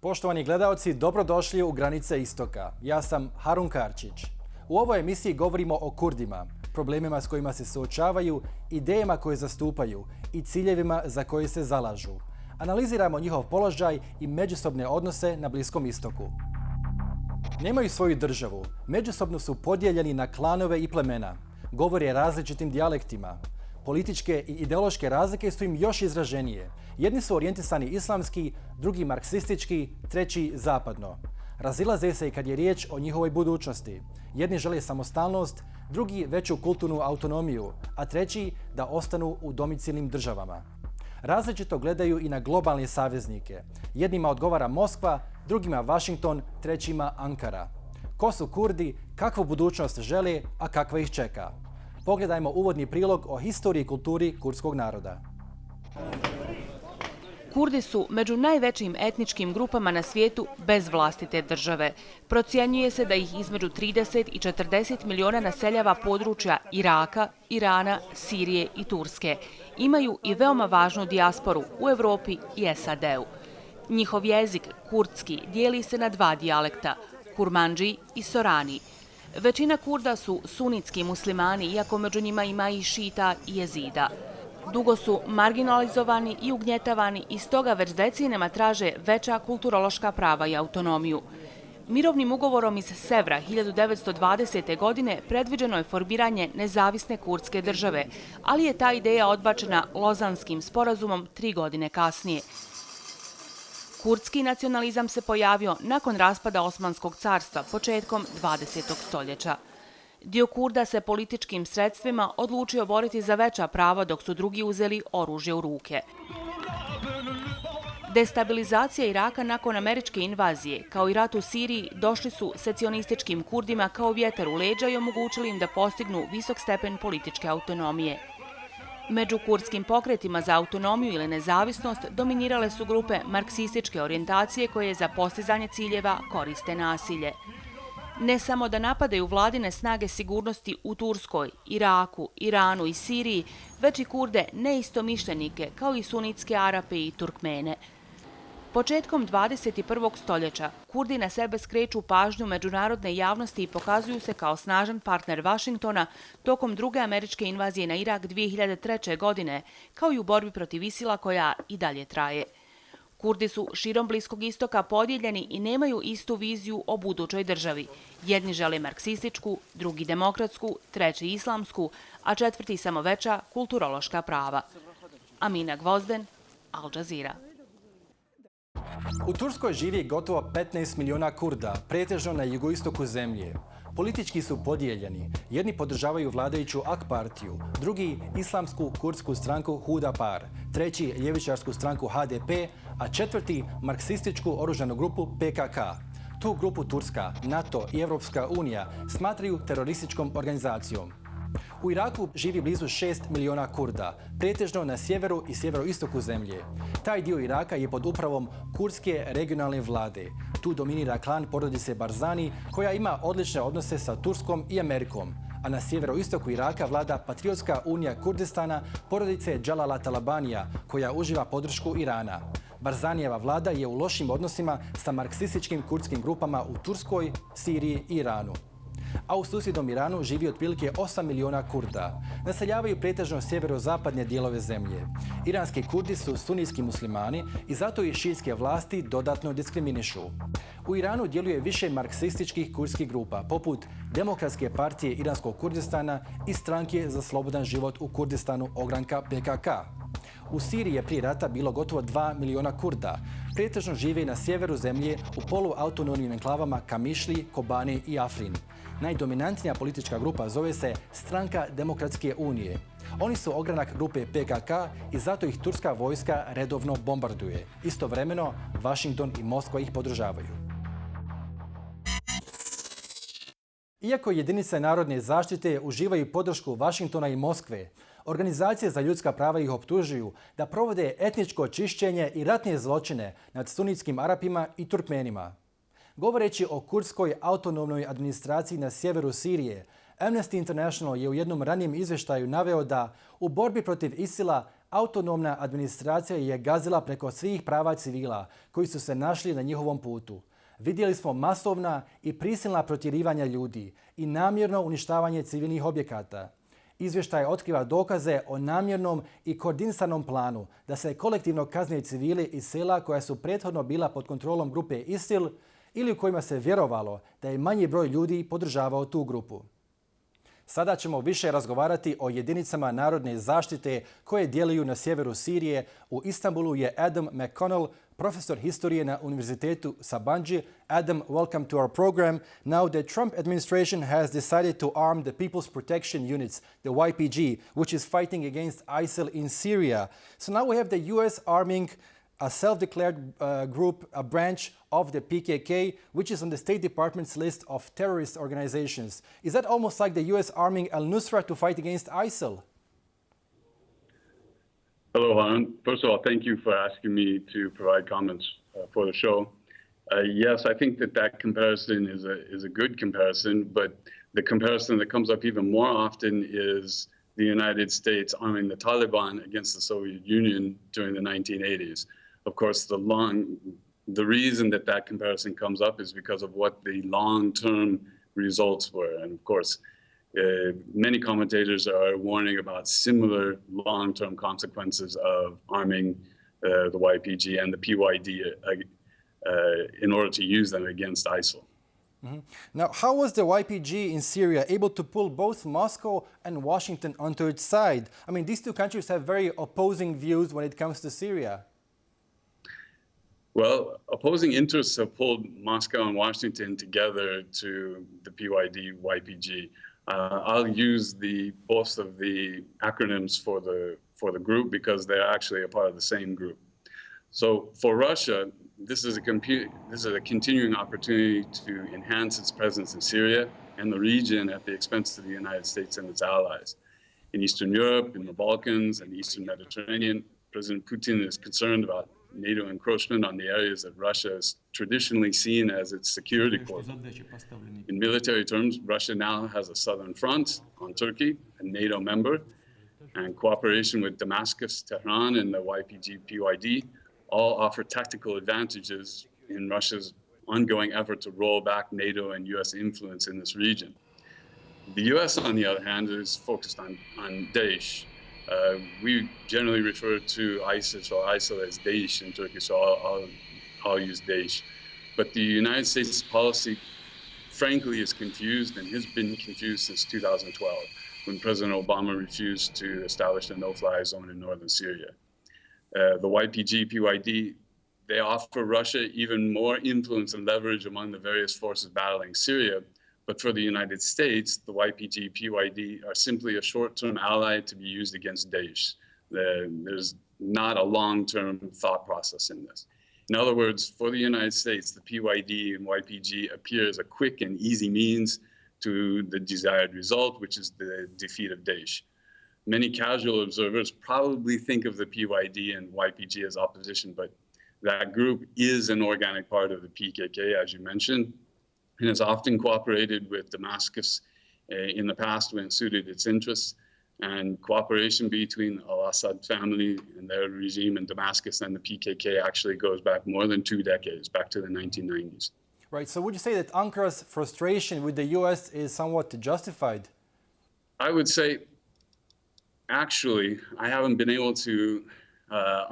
Poštovani gledaoci, dobrodošli u Granice Istoka. Ja sam Harun Karčić. U ovoj emisiji govorimo o Kurdima, problemima s kojima se suočavaju, idejama koje zastupaju i ciljevima za koje se zalažu. Analiziramo njihov položaj i međusobne odnose na Bliskom istoku. Nemaju svoju državu, međusobno su podijeljeni na klanove i plemena, govore različitim dijalektima. Političke i ideološke razlike su im još izraženije. Jedni su orijentisani islamski, drugi marksistički, treći zapadno. Razilaze se i kad je riječ o njihovoj budućnosti. Jedni žele samostalnost, drugi veću kulturnu autonomiju, a treći da ostanu u domicilnim državama. Različito gledaju i na globalne saveznike. Jednima odgovara Moskva, drugima Washington, trećima Ankara. Ko su Kurdi, kakvu budućnost žele, a kakva ih čeka? Pogledajmo uvodni prilog o historiji i kulturi kurdskog naroda. Kurdi su među najvećim etničkim grupama na svijetu bez vlastite države. Procjenjuje se da ih između 30 i 40 miliona naseljava područja Iraka, Irana, Sirije i Turske. Imaju i veoma važnu dijasporu u Evropi i SAD-u. Njihov jezik, kurdski, dijeli se na dva dijalekta, kurmandži i sorani. Većina Kurda su sunitski muslimani, iako među njima ima i šita i jezida. Dugo su marginalizovani i ugnjetavani i stoga već decenijama traže veća kulturološka prava i autonomiju. Mirovnim ugovorom iz Sevra 1920. godine predviđeno je formiranje nezavisne kurdske države, ali je ta ideja odbačena Lozanskim sporazumom 3 godine kasnije. Kurdski nacionalizam se pojavio nakon raspada Osmanskog carstva početkom 20. stoljeća. Dio Kurda se političkim sredstvima odlučio boriti za veća prava dok su drugi uzeli oružje u ruke. Destabilizacija Iraka nakon američke invazije, kao i rat u Siriji, došli su secionističkim Kurdima kao vjetar u leđa i omogućili im da postignu visok stepen političke autonomije. Među kurdskim pokretima za autonomiju ili nezavisnost dominirale su grupe marksističke orijentacije koje za postizanje ciljeva koriste nasilje. Ne samo da napadaju vladine snage sigurnosti u Turskoj, Iraku, Iranu i Siriji, već i Kurde neistomišljenike kao i sunitske Arape i Turkmene. Početkom 21. stoljeća Kurdi na sebe skreću pažnju međunarodne javnosti i pokazuju se kao snažan partner Washingtona tokom druge američke invazije na Irak 2003. godine, kao i u borbi protiv ISIL-a koja i dalje traje. Kurdi su širom Bliskog istoka podijeljeni i nemaju istu viziju o budućoj državi. Jedni žele marksističku, drugi demokratsku, treći islamsku, a četvrti samo veća kulturološka prava. Amina Gvozden, Al Jazeera. U Turskoj živi gotovo 15 miliona Kurda, pretežno na jugoistoku zemlje. Politički su podijeljeni. Jedni podržavaju vladajuću AK partiju, drugi islamsku kurdsku stranku Hudapar, treći ljevičarsku stranku HDP, a četvrti marksističku oružanu grupu PKK. Tu grupu Turska, NATO i Evropska unija smatraju terorističkom organizacijom. U Iraku živi blizu 6 miliona Kurda, pretežno na sjeveru i sjeveroistoku zemlje. Taj dio Iraka je pod upravom kurdske regionalne vlade. Tu dominira klan porodice Barzani, koja ima odlične odnose sa Turskom i Amerikom. A na sjeveroistoku Iraka vlada Patriotska unija Kurdistana porodice Džalala Talabanija, koja uživa podršku Irana. Barzanijeva vlada je u lošim odnosima sa marksističkim kurdskim grupama u Turskoj, Siriji i Iranu. A u susjednom Iranu živi otprilike 8 miliona Kurda. Naseljavaju pretežno sjeverozapadne dijelove zemlje. Iranski Kurdi su sunijski muslimani i zato ih šiitske vlasti dodatno diskriminišu. U Iranu djeluje više marksističkih kurdskih grupa, poput Demokratske partije Iranskog Kurdistana i Stranke za slobodan život u Kurdistanu ogranka PKK. U Siriji je prije rata bilo gotovo 2 miliona Kurda. Pretežno žive na sjeveru zemlje u poluautonomnim enklavama Kamišli, Kobani i Afrin. Najdominantnija politička grupa zove se Stranka Demokratske unije. Oni su ogranak grupe PKK i zato ih turska vojska redovno bombarduje. Istovremeno, Washington i Moskva ih podržavaju. Iako jedinice narodne zaštite uživaju podršku Washingtona i Moskve, organizacije za ljudska prava ih optužuju da provode etničko čišćenje i ratne zločine nad sunitskim Arapima i Turkmenima. Govoreći o kurdskoj autonomnoj administraciji na sjeveru Sirije, Amnesty International je u jednom ranijem izvještaju naveo da u borbi protiv ISIL-a autonomna administracija je gazila preko svih prava civila koji su se našli na njihovom putu. Vidjeli smo masovna i prisilna protjerivanja ljudi i namjerno uništavanje civilnih objekata. Izvještaj otkriva dokaze o namjernom i koordiniranom planu da se kolektivno kazne civili iz sela koja su prethodno bila pod kontrolom grupe ISIL ili u kojima se vjerovalo da je manji broj ljudi podržavao tu grupu. Sada ćemo više razgovarati o jedinicama narodne zaštite koje djeluju na sjeveru Sirije. U Istanbulu je Adam McConnel, profesor historije na Univerzitetu Sabanci. Adam, welcome to our program. Now, the Trump administration has decided to arm the People's Protection Units, the YPG, which is fighting against ISIL in Syria. So now we have the US arming a self-declared group, a branch of the PKK, which is on the State Department's list of terrorist organizations. Is that almost like the US arming al-Nusra to fight against ISIL? Hello, Han. First of all, thank you for asking me to provide comments for the show. Yes, I think that comparison is a good comparison, but the comparison that comes up even more often is the United States arming the Taliban against the Soviet Union during the 1980s. Of course, the reason that comparison comes up is because of what the long-term results were. And of course, many commentators are warning about similar long-term consequences of arming the YPG and the PYD in order to use them against ISIL. Mm-hmm. Now, how was the YPG in Syria able to pull both Moscow and Washington onto its side? I mean, these two countries have very opposing views when it comes to Syria. Well, opposing interests have pulled Moscow and Washington together to the PYD, YPG. I'll use both of the acronyms for the group because they're actually a part of the same group. So for Russia, this is a continuing opportunity to enhance its presence in Syria and the region at the expense of the United States and its allies. In Eastern Europe, in the Balkans, and the Eastern Mediterranean, President Putin is concerned about NATO encroachment on the areas that Russia is traditionally seen as its security core. In military terms, Russia now has a southern front on Turkey, a NATO member, and cooperation with Damascus, Tehran, and the YPG-PYD all offer tactical advantages in Russia's ongoing effort to roll back NATO and US influence in this region. The US, on the other hand, is focused on Daesh. We generally refer to ISIS or ISIL as Daesh in Turkey, so I'll use Daesh. But the United States policy, frankly, is confused and has been confused since 2012, when President Obama refused to establish a no-fly zone in northern Syria. The YPG-PYD, they offer Russia even more influence and leverage among the various forces battling Syria. But for the United States, the YPG-PYD are simply a short-term ally to be used against Daesh. There's not a long-term thought process in this. In other words, for the United States, the PYD and YPG appear as a quick and easy means to the desired result, which is the defeat of Daesh. Many casual observers probably think of the PYD and YPG as opposition, but that group is an organic part of the PKK, as you mentioned, and has often cooperated with Damascus in the past when it suited its interests. And cooperation between al-Assad family and their regime in Damascus and the PKK actually goes back more than 2 decades, back to the 1990s. Right, so would you say that Ankara's frustration with the US is somewhat justified? I would say, actually, I haven't been able to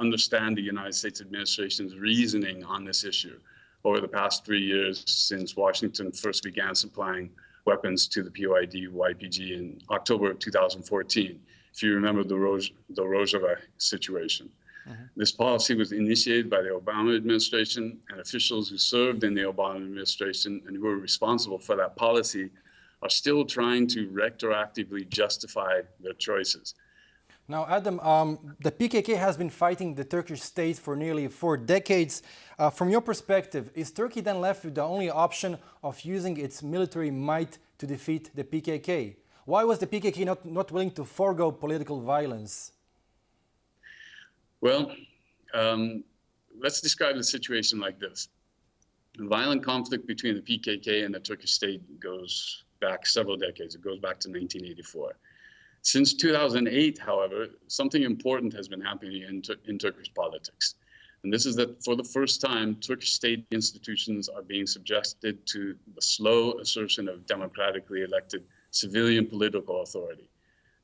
understand the United States administration's reasoning on this issue over the past 3 years since Washington first began supplying weapons to the PYD, YPG in October of 2014, if you remember the Rojava situation. Mm-hmm. This policy was initiated by the Obama administration, and officials who served in the Obama administration and who were responsible for that policy are still trying to retroactively justify their choices. Now, Adam, the PKK has been fighting the Turkish state for nearly 4 decades. From your perspective, is Turkey then left with the only option of using its military might to defeat the PKK? Why was the PKK not willing to forego political violence? Well, let's describe the situation like this. The violent conflict between the PKK and the Turkish state goes back several decades. It goes back to 1984. Since 2008, however, something important has been happening in Turkish politics. And this is that for the first time, Turkish state institutions are being subjected to the slow assertion of democratically elected civilian political authority.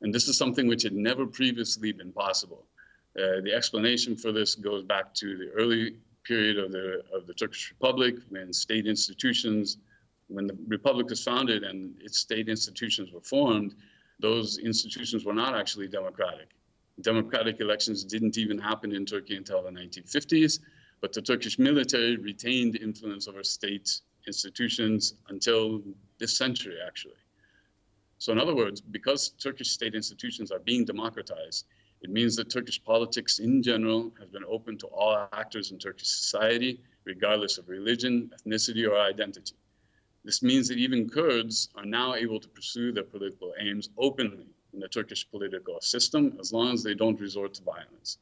And this is something which had never previously been possible. The explanation for this goes back to the early period of the Turkish Republic, when state institutions, when the Republic was founded and its state institutions were formed, those institutions were not actually democratic. Democratic elections didn't even happen in Turkey until the 1950s, but the Turkish military retained influence over state institutions until this century, actually. So in other words, because Turkish state institutions are being democratized, it means that Turkish politics in general has been open to all actors in Turkish society, regardless of religion, ethnicity, or identity. This means that even Kurds are now able to pursue their political aims openly in the Turkish political system, as long as they don't resort to violence.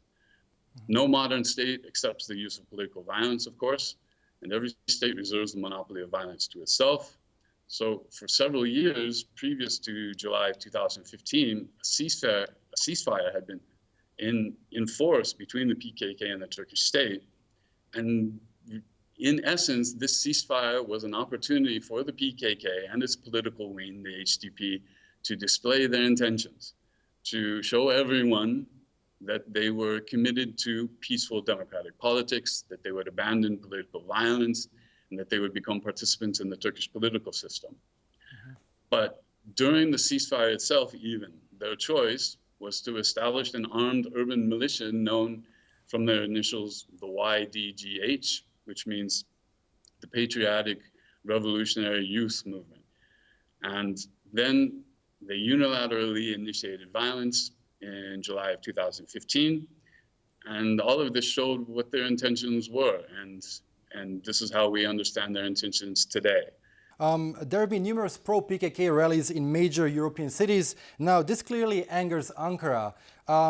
No modern state accepts the use of political violence, of course, and every state reserves the monopoly of violence to itself. So for several years, previous to July of 2015, a ceasefire had been in force between the PKK and the Turkish state. And in essence, this ceasefire was an opportunity for the PKK and its political wing, the HDP, to display their intentions, to show everyone that they were committed to peaceful democratic politics, that they would abandon political violence, and that they would become participants in the Turkish political system. But during the ceasefire itself, even, their choice was to establish an armed urban militia known from their initials, the YDGH, which means the Patriotic Revolutionary Youth Movement. And then they unilaterally initiated violence in July of 2015. And all of this showed what their intentions were. And this is how we understand their intentions today. There have been numerous pro-PKK rallies in major European cities. Now, this clearly angers Ankara.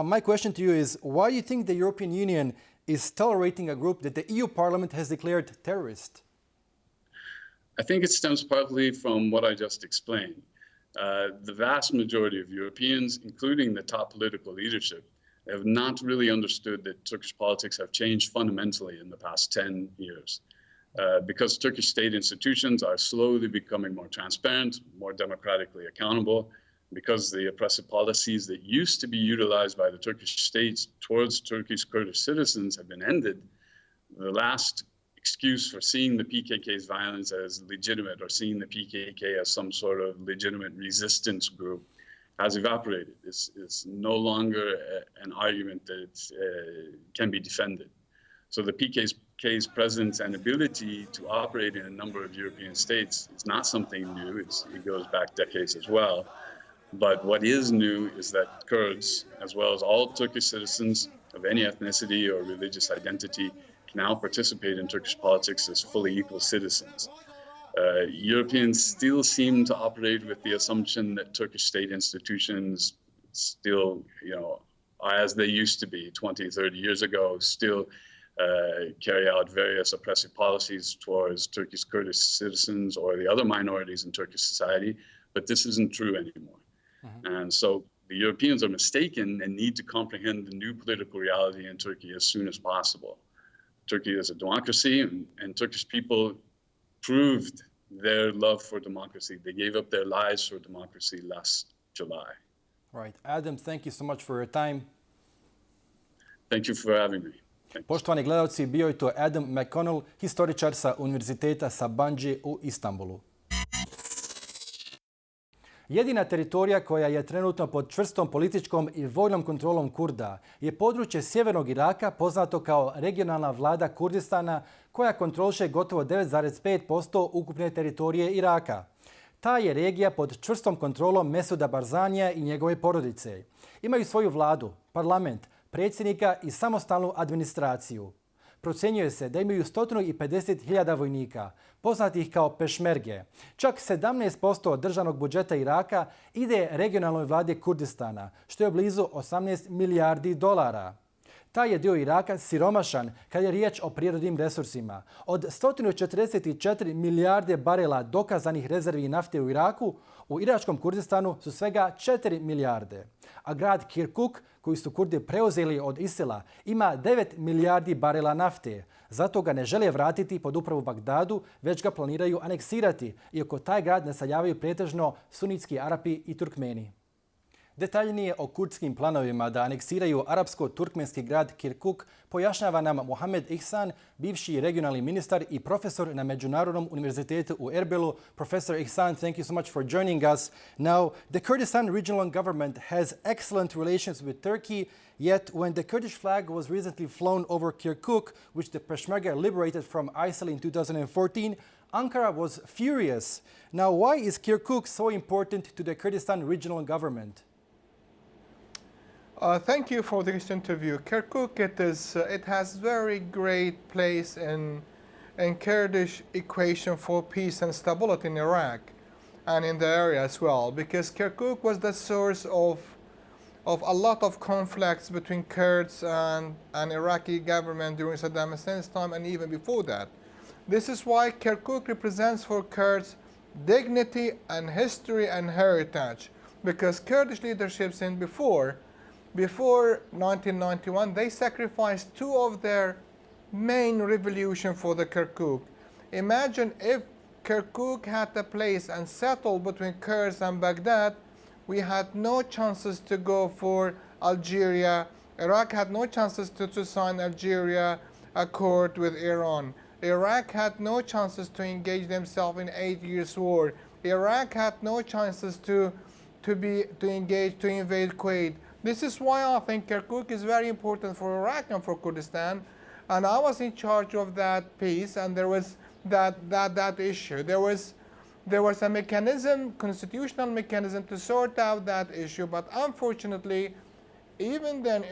My question to you is, why do you think the European Union is tolerating a group that the EU Parliament has declared terrorist? I think it stems partly from what I just explained. The vast majority of Europeans, including the top political leadership, have not really understood that Turkish politics have changed fundamentally in the past 10 years. Because Turkish state institutions are slowly becoming more transparent, more democratically accountable, because the oppressive policies that used to be utilized by the Turkish states towards Turkish Kurdish citizens have been ended, the last excuse for seeing the PKK's violence as legitimate or seeing the PKK as some sort of legitimate resistance group has evaporated. It's no longer an argument that can be defended. So the PKK's presence and ability to operate in a number of European states is not something new. It goes back decades as well. But what is new is that Kurds, as well as all Turkish citizens of any ethnicity or religious identity, can now participate in Turkish politics as fully equal citizens. Europeans still seem to operate with the assumption that Turkish state institutions still, are as they used to be 20, 30 years ago, still carry out various oppressive policies towards Turkish Kurdish citizens or the other minorities in Turkish society, but this isn't true anymore. And so the Europeans are mistaken and need to comprehend the new political reality in Turkey as soon as possible. Turkey is a democracy, and Turkish people proved their love for democracy. They gave up their lives for democracy last July. Right. Adam, thank you so much for your time. Thank you for having me. Poštovani gledalci, bio je to Adam McConnel, historičar sa Univerziteta Sabanci u Istanbulu. Jedina teritorija koja je trenutno pod čvrstom političkom i vojnom kontrolom Kurda je područje sjevernog Iraka poznato kao regionalna vlada Kurdistana koja kontroliše gotovo 9,5% ukupne teritorije Iraka. Ta je regija pod čvrstom kontrolom Mesuda Barzanija i njegove porodice. Imaju svoju vladu, parlament, predsjednika i samostalnu administraciju. Procjenjuje se da imaju 150.000 vojnika, poznatih kao pešmerge. Čak 17% državnog budžeta Iraka ide regionalnoj vladi Kurdistana, što je blizu 18 milijardi dolara. Taj je dio Iraka siromašan kad je riječ o prirodnim resursima. Od 144 milijarde barela dokazanih rezervi nafte u Iraku, u iračkom Kurdistanu su svega 4 milijarde. A grad Kirkuk, koji su Kurdi preuzeli od ISIL-a, ima 9 milijardi barela nafte. Zato ga ne žele vratiti pod upravu Bagdadu, već ga planiraju aneksirati, iako taj grad naseljavaju pretežno sunitski Arapi i Turkmeni. Detaljnije o kurdskim planovima da aneksiraju arapsko-turkmenski grad Kirkuk pojašnjava nam Muhammed Ihsan, bivši regionalni ministar i profesor na Međunarodnom univerzitetu u Erbilu. Professor Ihsan, thank you so much for joining us. Now, the Kurdistan regional government has excellent relations with Turkey, yet when the Kurdish flag was recently flown over Kirkuk, which the Peshmerga liberated from ISIL in 2014, Ankara was furious. Now, why is Kirkuk so important to the Kurdistan regional government? Thank you for this interview. Kirkuk, it has very great place in Kurdish equation for peace and stability in Iraq and in the area as well, because Kirkuk was the source of a lot of conflicts between Kurds and Iraqi government during Saddam Hussein's time and even before that. This is why Kirkuk represents for Kurds dignity and history and heritage, because Kurdish leadership since before 1991, they sacrificed two of their main revolution for the Kirkuk. Imagine if Kirkuk had a place and settled between Kurds and Baghdad, we had no chances to go for Algeria. Iraq had no chances to sign Algeria accord with Iran. Iraq had no chances to engage themselves in 8 years war. Iraq had no chances to invade Kuwait. This is why I think Kirkuk is very important for Iraq and for Kurdistan. And I was in charge of that piece, and there was that issue. There was a mechanism, constitutional mechanism, to sort out that issue. But unfortunately, even then,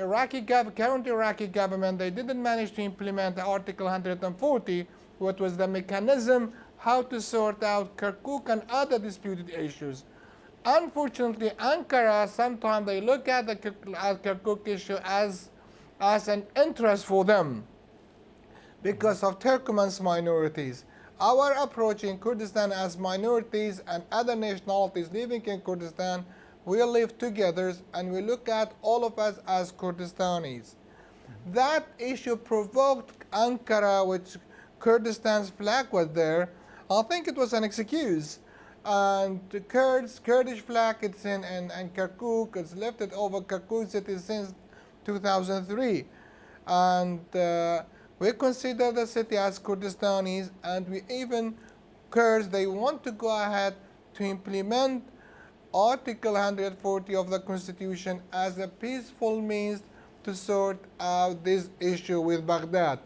current Iraqi government, they didn't manage to implement Article 140, which was the mechanism how to sort out Kirkuk and other disputed issues. Unfortunately, Ankara, sometimes they look at the Kirkuk issue as an interest for them because of Turkmen's minorities. Our approach in Kurdistan as minorities and other nationalities living in Kurdistan, we live together and we look at all of us as Kurdistanis. That issue provoked Ankara, which Kurdistan's flag was there. I think it was an excuse. And the Kurdish flag, it's in Kirkuk, it's lifted over Kirkuk city since 2003. And we consider the city as Kurdistanis, and we even, Kurds, they want to go ahead to implement Article 140 of the Constitution as a peaceful means to sort out this issue with Baghdad.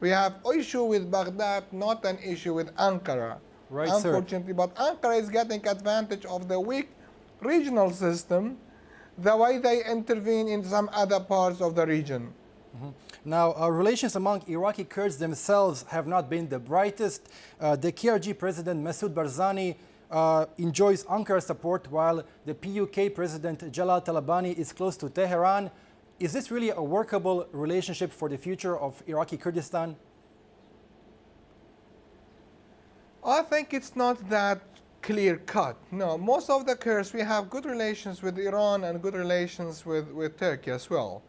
We have issue with Baghdad, not an issue with Ankara. Right, unfortunately, sir. But Ankara is getting advantage of the weak regional system, the way they intervene in some other parts of the region. Mm-hmm. Now, relations among Iraqi Kurds themselves have not been the brightest. The KRG President Masoud Barzani enjoys Ankara's support, while the PUK President Jalal Talabani is close to Tehran. Is this really a workable relationship for the future of Iraqi Kurdistan? I think it's not that clear cut. No, most of the Kurds, we have good relations with Iran and good relations with Turkey as well.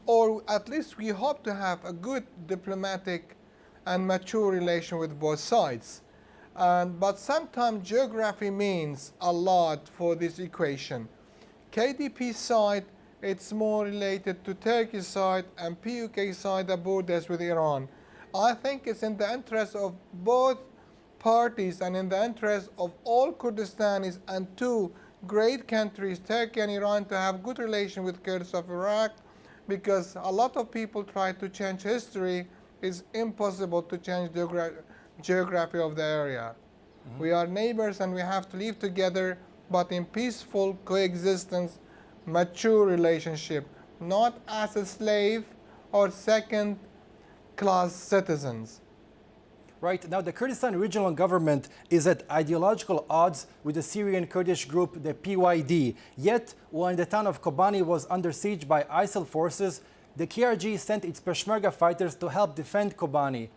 Or at least we hope to have a good diplomatic and mature relation with both sides. But sometimes geography means a lot for this equation. KDP side, it's more related to Turkey side, and PUK side, the borders with Iran. I think it's in the interest of both parties and in the interest of all Kurdistanis and two great countries, Turkey and Iran, to have good relation with Kurds of Iraq, because a lot of people try to change history. It's impossible to change geography of the area. Mm-hmm. We are neighbors and we have to live together, but in peaceful coexistence, mature relationship, not as a slave or second-class citizens. Right. Now, the Kurdistan regional government is at ideological odds with the Syrian Kurdish group, the PYD. Yet, when the town of Kobani was under siege by ISIL forces, the KRG sent its Peshmerga fighters to help defend Kobani.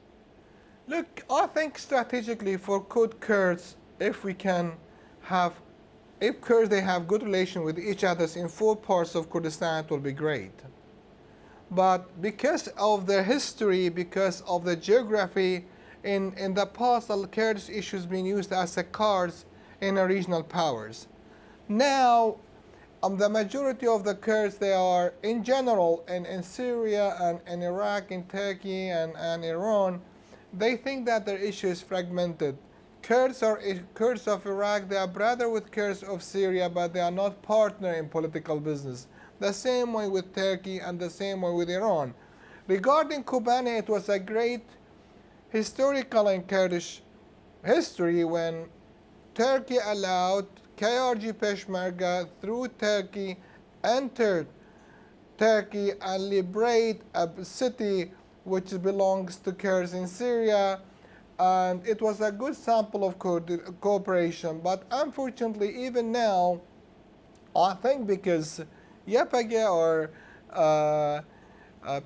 Look, I think strategically for Kurds, if Kurds they have good relation with each other in 4 parts of Kurdistan, it will be great. But because of their history, because of the geography, in the past, the Kurdish issues being used as a cards in the regional powers. Now, the majority of the Kurds, they are in general in Syria and in Iraq, in Turkey and Iran, they think that their issue is fragmented. Kurds of Iraq, they are brother with Kurds of Syria, but they are not partner in political business. The same way with Turkey and the same way with Iran. Regarding Kobani, it was a great historical and Kurdish history when Turkey allowed KRG Peshmerga through Turkey, entered Turkey and liberate a city which belongs to Kurds in Syria. And it was a good sample of cooperation. But unfortunately, even now, I think because Ypg or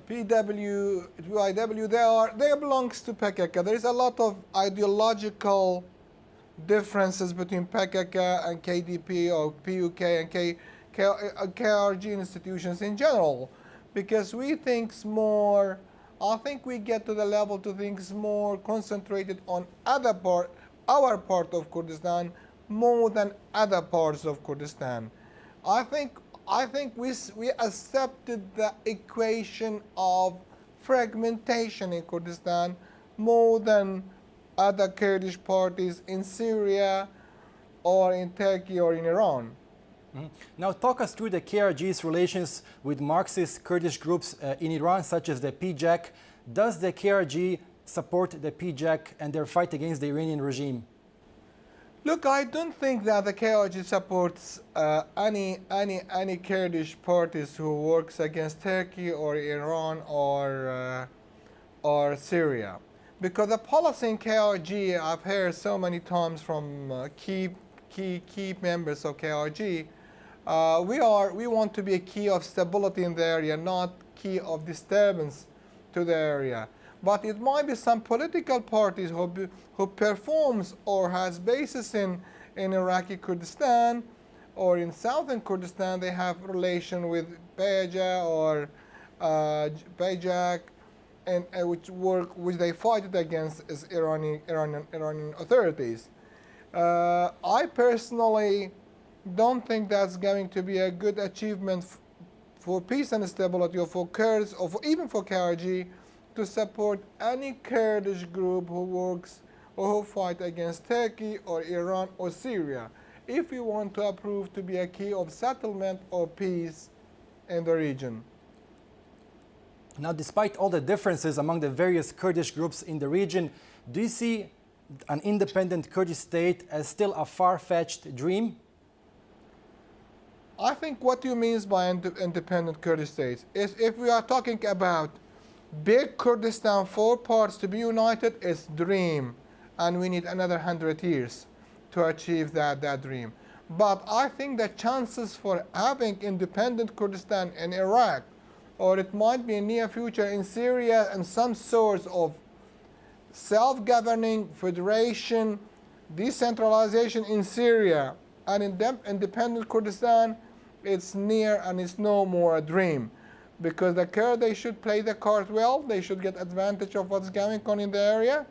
PYW, they belongs to PKK. There is a lot of ideological differences between PKK and KDP or PUK and KRG institutions in general, because we think more. I think we get to the level to think more concentrated on our part of Kurdistan more than other parts of Kurdistan. I think we accepted the equation of fragmentation in Kurdistan more than other Kurdish parties in Syria or in Turkey or in Iran. Now talk us through the KRG's relations with Marxist Kurdish groups in Iran, such as the PJAK. Does the KRG support the PJAK and their fight against the Iranian regime? Look, I don't think that the KRG supports any Kurdish parties who works against Turkey or Iran or Syria, because the policy in KRG, I've heard so many times from key members of KRG. We want to be a key of stability in the area, not key of disturbance to the area. But it might be some political parties who performs or has bases in Iraqi Kurdistan or in southern Kurdistan. They have relation with PJAK or PJAK, and which they fight against is Iranian authorities. I personally don't think that's going to be a good achievement for peace and stability, or for Kurds, or even for KRG, to support any Kurdish group who works or who fight against Turkey or Iran or Syria, if we want to approve to be a key of settlement or peace in the region. Now, despite all the differences among the various Kurdish groups in the region, do you see an independent Kurdish state as still a far-fetched dream? I think what you mean by independent Kurdish states is, if we are talking about big Kurdistan, 4 parts to be united, is dream, and we need another 100 years to achieve that dream. But I think the chances for having independent Kurdistan in Iraq, or it might be in near future in Syria, and some sort of self-governing federation, decentralization in Syria, and independent Kurdistan, it's near and it's no more a dream. Because the Kurds, they should play the card well, they should get advantage of what's going on in the area.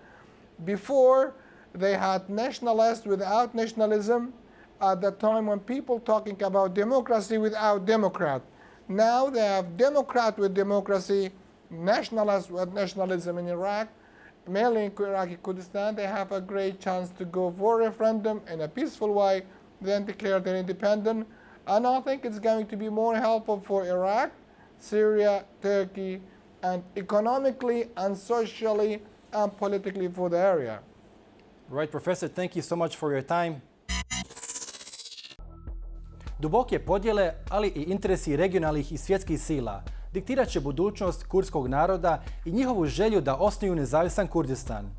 Before, they had nationalists without nationalism, at the time when people talking about democracy without democrat. Now they have democrat with democracy, nationalist with nationalism in Iraq. Mainly in Iraqi Kurdistan, they have a great chance to go for a referendum in a peaceful way, then declare their independence. And I think it's going to be more helpful for Iraq, Syria, Turkey, and economically and socially and politically for the area. Right, Professor, thank you so much for your time. Duboke podjele, ali i interesi regionalnih i svjetskih sila diktirat će budućnost kurdskog naroda i njihovu želju da osnuju nezavisan Kurdistan.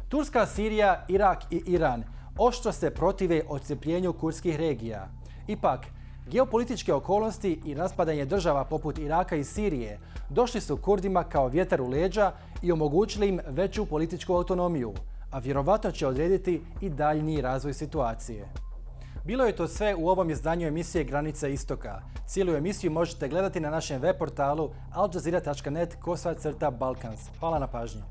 Turska, Sirija, Irak i Iran oštro se protive odcepljenju kurdskih regija. Ipak, Geopolitičke okolnosti i raspadanje država poput Iraka i Sirije došli su Kurdima kao vjetar u leđa i omogućili im veću političku autonomiju, a vjerovatno će odrediti i daljnji razvoj situacije. Bilo je to sve u ovom izdanju emisije Granice Istoka. Cijelu emisiju možete gledati na našem web portalu aljazeera.net/Balkans. Hvala na pažnji.